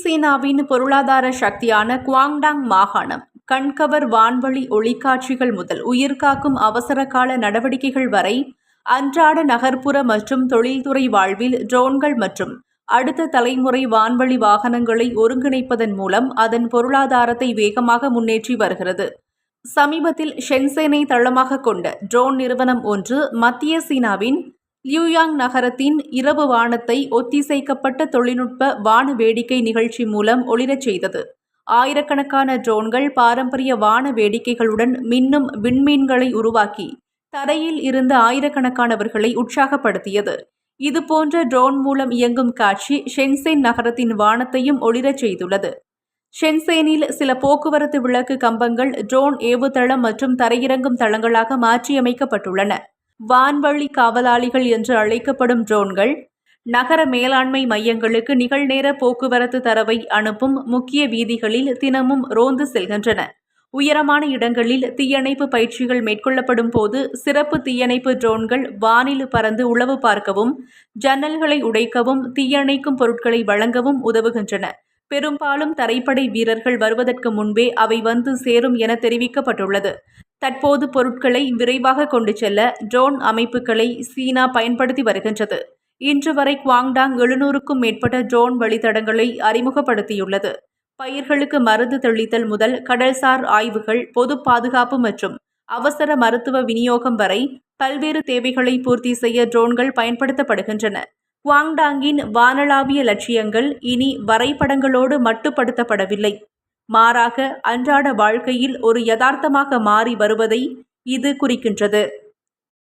சீனாவின் பொருளாதார சக்தியான குவாங்டாங் மாகாணம் கண்கவர் வான்வழி ஒளிக்காட்சிகள் முதல் உயிர்காக்கும் அவசரகால நடவடிக்கைகள் வரை அன்றாட நகர்ப்புற மற்றும் தொழில்துறை வாழ்வில் ட்ரோன்கள் மற்றும் அடுத்த தலைமுறை வான்வழி வாகனங்களை ஒருங்கிணைப்பதன் மூலம் அதன் பொருளாதாரத்தை வேகமாக முன்னேற்றி வருகிறது. சமீபத்தில் ஷென்செனை தளமாக கொண்ட ட்ரோன் நிறுவனம் ஒன்று மத்திய சீனாவின் லியூயாங் நகரத்தின் இரவு வானத்தை ஒத்திசைக்கப்பட்ட தொழில்நுட்ப வான வேடிக்கை நிகழ்ச்சி மூலம் ஒளிரச் செய்தது. ஆயிரக்கணக்கான ட்ரோன்கள் பாரம்பரிய வான வேடிக்கைகளுடன் மின்னும் விண்மீன்களை உருவாக்கி தரையில் இருந்த ஆயிரக்கணக்கானவர்களை உற்சாகப்படுத்தியது. இதுபோன்ற ட்ரோன் மூலம் இயங்கும் காட்சி ஷென்சென் நகரத்தின் வானத்தையும் ஒளிரச் செய்துள்ளது. ஷென்செனில் சில போக்குவரத்து விளக்கு கம்பங்கள் ட்ரோன் ஏவுதளம் மற்றும் தரையிறங்கும் தளங்களாக மாற்றியமைக்கப்பட்டுள்ளன. வான்வழி காவலாளிகள் என்று அழைக்கப்படும் ட்ரோன்கள் நகர மேலாண்மை மையங்களுக்கு நிகழ்நேர போக்குவரத்து தரவை அனுப்பும் முக்கிய வீதிகளில் தினமும் ரோந்து செல்கின்றன. உயரமான இடங்களில் தீயணைப்பு பயிற்சிகள் மேற்கொள்ளப்படும் போது சிறப்பு தீயணைப்பு ட்ரோன்கள் வானில் பறந்து உளவு பார்க்கவும், ஜன்னல்களை உடைக்கவும், தீயணைக்கும் பொருட்களை வழங்கவும் உதவுகின்றன. பெரும்பாலும் தரைப்படை வீரர்கள் வருவதற்கு முன்பே அவை வந்து சேரும் என தெரிவிக்கப்பட்டுள்ளது. தற்போது பொருட்களை விரைவாக கொண்டு செல்ல ட்ரோன் அமைப்புகளை சீனா பயன்படுத்தி வருகின்றது. இன்று வரை குவாங்டாங் 700க்கும் மேற்பட்ட ட்ரோன் வழித்தடங்களை அறிமுகப்படுத்தியுள்ளது. பயிர்களுக்கு மருந்து தெளித்தல் முதல் கடல்சார் ஆய்வுகள், பொது பாதுகாப்பு மற்றும் அவசர மருத்துவ விநியோகம் வரை பல்வேறு தேவைகளை பூர்த்தி செய்ய ட்ரோன்கள் பயன்படுத்தப்படுகின்றன. குவாங்டாங்கின் வானளாவிய லட்சியங்கள் இனி வரைபடங்களோடு மட்டுப்படுத்தப்படவில்லை. மாறாக அன்றாட வாழ்க்கையில் ஒரு யதார்த்தமாக மாறி வருவதை இது குறிக்கின்றது.